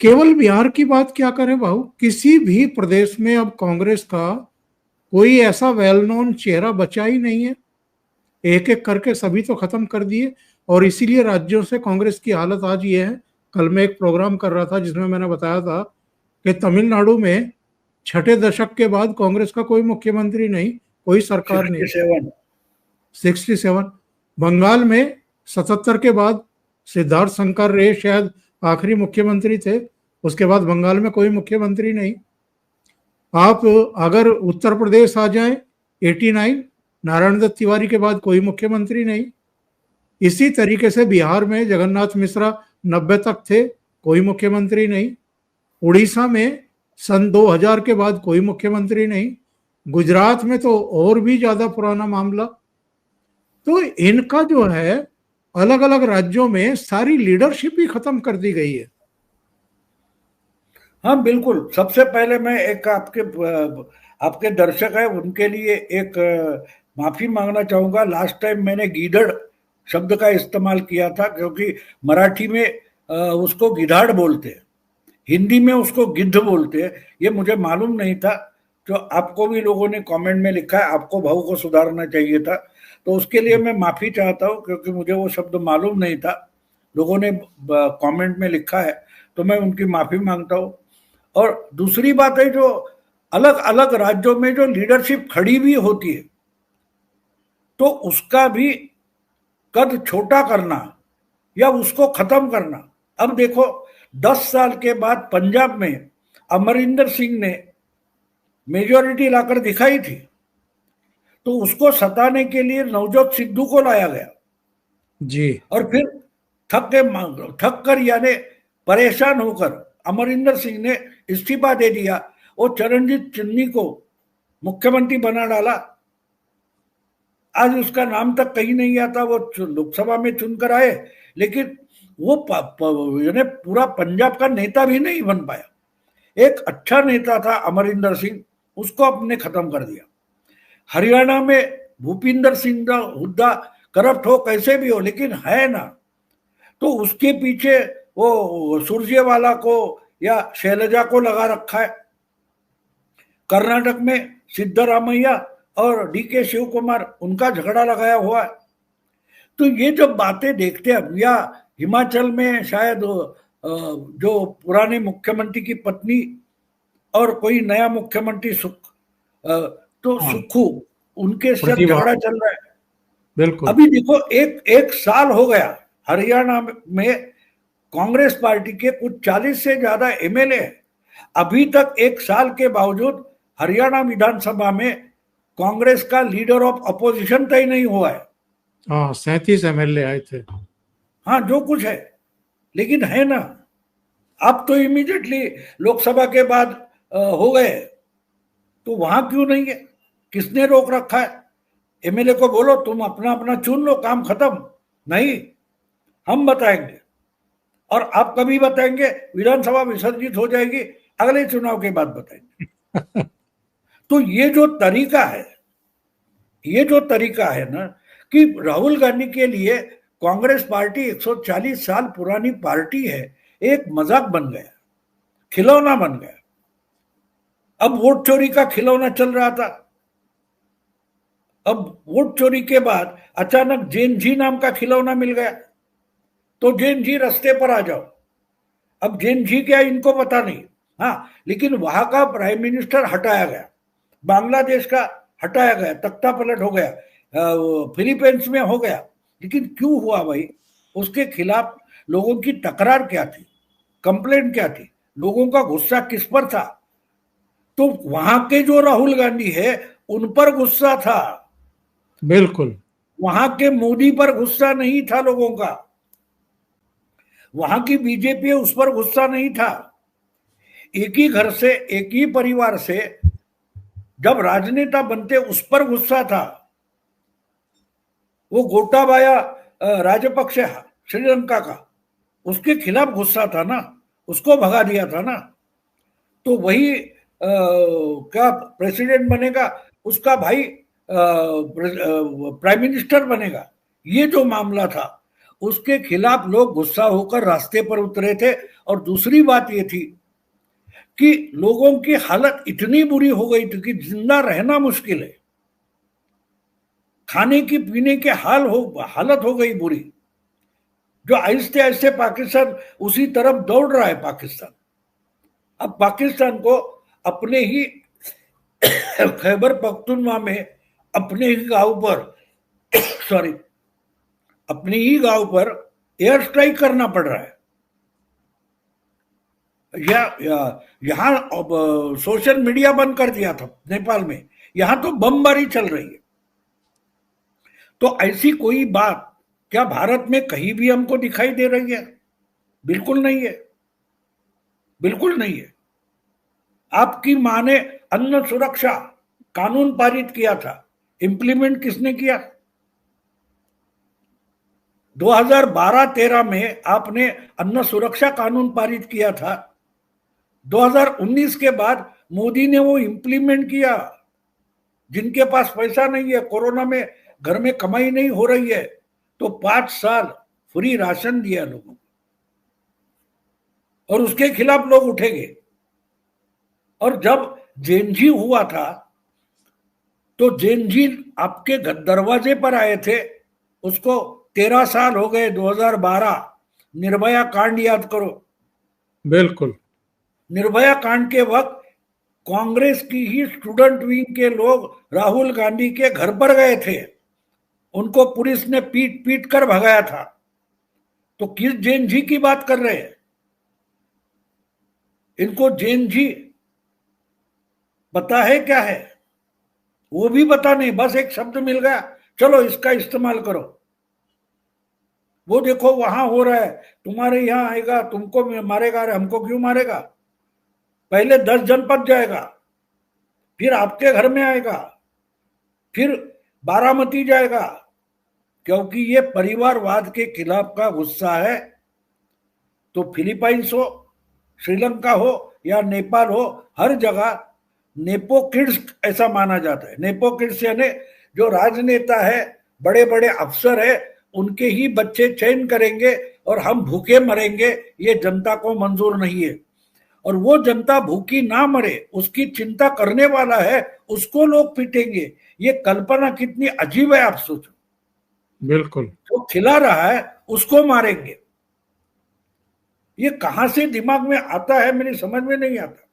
केवल बिहार की बात क्या करें भाऊ, किसी भी प्रदेश में अब कांग्रेस का कोई ऐसा वेल नोन चेहरा बचा ही नहीं है। एक एक करके सभी तो खत्म कर दिए। और इसीलिए राज्यों से कांग्रेस की हालत आज ये है। कल मैं एक प्रोग्राम कर रहा था जिसमें मैंने बताया था कि तमिलनाडु में छठे दशक के बाद कांग्रेस का कोई मुख्यमंत्री नहीं, कोई सरकार नहीं। 67। बंगाल में 77 के बाद सिद्धार्थ शंकर रे शायद आखिरी मुख्यमंत्री थे। उसके बाद बंगाल में कोई मुख्यमंत्री नहीं। आप अगर उत्तर प्रदेश आ जाएं, 89, नारायण दत्त तिवारी के बाद कोई मुख्यमंत्री नहीं। इसी तरीके से बिहार में जगन्नाथ मिश्रा 90 तक थे, कोई मुख्यमंत्री नहीं। उड़ीसा में सन 2000 के बाद कोई मुख्यमंत्री नहीं। गुजरात में तो और भी ज्यादा पुराना मामला। तो इनका जो है अलग अलग राज्यों में सारी लीडरशिप ही खत्म कर दी गई है। हाँ बिल्कुल। सबसे पहले मैं एक आपके दर्शक है उनके लिए एक माफी मांगना चाहूंगा। लास्ट टाइम मैंने गीदड़ शब्द का इस्तेमाल किया था, क्योंकि मराठी में उसको गिधाड़ बोलते हैं, हिंदी में उसको गिद्ध बोलते हैं। ये मुझे मालूम नहीं था। जो आपको भी लोगों ने कमेंट में लिखा है, आपको भाव को सुधारना चाहिए था, तो उसके लिए मैं माफी चाहता हूँ, क्योंकि मुझे वो शब्द मालूम नहीं था। लोगों ने कमेंट में लिखा है तो मैं उनकी माफी मांगता हूँ। और दूसरी बात है, जो अलग अलग राज्यों में जो लीडरशिप खड़ी भी होती है, तो उसका भी कद छोटा करना या उसको खत्म करना। अब देखो, 10 साल के बाद पंजाब में अमरिंदर सिंह ने मेजोरिटी लाकर दिखाई थी, तो उसको सताने के लिए नवजोत सिद्धू को लाया गया जी। और फिर थक कर यानी परेशान होकर अमरिंदर सिंह ने इस्तीफा दे दिया। वो चरणजीत चन्नी को मुख्यमंत्री बना डाला। आज उसका नाम तक कहीं नहीं आता। वो लोकसभा में चुनकर आए, लेकिन वो यानी पूरा पंजाब का नेता भी नहीं बन पाया। एक अच्छा नेता था अमरिंदर सिंह, उसको आपने खत्म कर दिया। हरियाणा में भूपिंदर सिंह का हुड्डा करप्ट हो कैसे भी हो, लेकिन है ना, तो उसके पीछे वो सुरजेवाला को या शैलजा को लगा रखा है। कर्नाटक में सिद्धरामैया और डीके शिव कुमार, उनका झगड़ा लगाया हुआ है। तो ये जब बातें देखते हैं, या हिमाचल में शायद जो पुराने मुख्यमंत्री की पत्नी और कोई नया मुख्यमंत्री सुक्खू, उनके साथ झगड़ा चल रहा है। बिल्कुल। अभी देखो, एक साल हो गया, हरियाणा में कांग्रेस पार्टी के कुछ 40 से ज्यादा एमएलए हैं। अभी तक एक साल के बावजूद हरियाणा विधानसभा में कांग्रेस का लीडर ऑफ अपोजिशन तय नहीं हुआ है। हाँ, 37 एमएलए आए थे। हाँ, जो कुछ है, लेकिन है ना। अब तो इमीडिएटली लोकसभा के बाद हो गए, तो वहां क्यों नहीं है? किसने रोक रखा है? एमएलए को बोलो तुम अपना अपना चुन लो, काम खत्म। नहीं, हम बताएंगे। और आप कभी बताएंगे? विधानसभा विसर्जित हो जाएगी, अगले चुनाव के बाद बताएंगे। तो ये जो तरीका है ना, कि राहुल गांधी के लिए कांग्रेस पार्टी 140 साल पुरानी पार्टी है, एक मजाक बन गया, खिलौना बन गया। अब वोट चोरी का खिलौना चल रहा था, अब वोट चोरी के बाद अचानक जैन जी नाम का खिलौना मिल गया, तो जैन जी रास्ते पर आ जाओ। अब जैन जी क्या, इनको पता नहीं। हाँ, लेकिन वहां का प्राइम मिनिस्टर हटाया गया, बांग्लादेश का हटाया गया, तख्ता पलट हो गया, फिलीपींस में हो गया। लेकिन क्यों हुआ भाई? उसके खिलाफ लोगों की तकरार क्या थी, कंप्लेंट क्या थी, लोगों का गुस्सा किस पर था? तो वहां के जो राहुल गांधी है उन पर गुस्सा था। बिल्कुल। वहां के मोदी पर गुस्सा नहीं था लोगों का, वहां की बीजेपी उस पर गुस्सा नहीं था। एक ही घर से, एक ही परिवार से जब राजनेता बनते उस पर गुस्सा था। वो गोटाबाया राजपक्ष श्रीलंका का, उसके खिलाफ गुस्सा था ना, उसको भगा दिया था ना। तो वही क्या प्रेसिडेंट बनेगा, उसका भाई प्राइम मिनिस्टर बनेगा, ये जो मामला था, उसके खिलाफ लोग गुस्सा होकर रास्ते पर उतरे थे। और दूसरी बात ये थी कि लोगों की हालत इतनी बुरी हो गई थी कि जिंदा रहना मुश्किल है, खाने की पीने के हालत हो गई बुरी, जो आहिस्ते आहिस्ते पाकिस्तान उसी तरफ दौड़ रहा है। पाकिस्तान अब पाकिस्तान को अपने ही खैबर पख्तूनख्वा में अपने ही गांव पर सॉरी अपने ही गांव पर एयर स्ट्राइक करना पड़ रहा है। यहां सोशल मीडिया बंद कर दिया था नेपाल में, यहां तो बमबारी चल रही है। तो ऐसी कोई बात क्या भारत में कहीं भी हमको दिखाई दे रही है? बिल्कुल नहीं है, बिल्कुल नहीं है। आपकी मां ने अन्न सुरक्षा कानून पारित किया था, इंप्लीमेंट किसने किया? 2012-13 में आपने अन्न सुरक्षा कानून पारित किया था, 2019 के बाद मोदी ने वो इंप्लीमेंट किया। जिनके पास पैसा नहीं है, कोरोना में घर में कमाई नहीं हो रही है, तो 5 साल फ्री राशन दिया लोगों को, और उसके खिलाफ लोग उठेंगे। और जब जेएनजी हुआ था तो जेएनजी आपके दरवाजे पर आए थे, उसको 13 साल हो गए। 2012 निर्भया कांड याद करो। बिल्कुल। निर्भया कांड के वक्त कांग्रेस की ही स्टूडेंट विंग के लोग राहुल गांधी के घर पर गए थे, उनको पुलिस ने पीट पीट कर भगाया था। तो किस जेएनजी की बात कर रहे हैं? इनको जेएनजी पता है क्या है? वो भी पता नहीं, बस एक शब्द मिल गया, चलो इसका इस्तेमाल करो। वो देखो वहां हो रहा है, तुम्हारे यहां आएगा, तुमको मारेगा, हमको क्यों मारेगा? पहले 10 जनपद जाएगा, फिर आपके घर में आएगा, फिर बारामती जाएगा, क्योंकि ये परिवारवाद के खिलाफ का गुस्सा है। तो फिलीपाइंस हो, श्रीलंका हो या नेपाल हो, हर जगह नेपो किड्स ऐसा माना जाता है। नेपो किड्स यानी जो राजनेता है, बड़े बड़े अफसर है, उनके ही बच्चे चयन करेंगे और हम भूखे मरेंगे, ये जनता को मंजूर नहीं है। और वो जनता भूखी ना मरे, उसकी चिंता करने वाला है, उसको लोग पीटेंगे। ये कल्पना कितनी अजीब है, आप सोचो। बिल्कुल। जो खिला रहा है उसको मारेंगे, ये कहां से दिमाग में आता है, मेरी समझ में नहीं आता।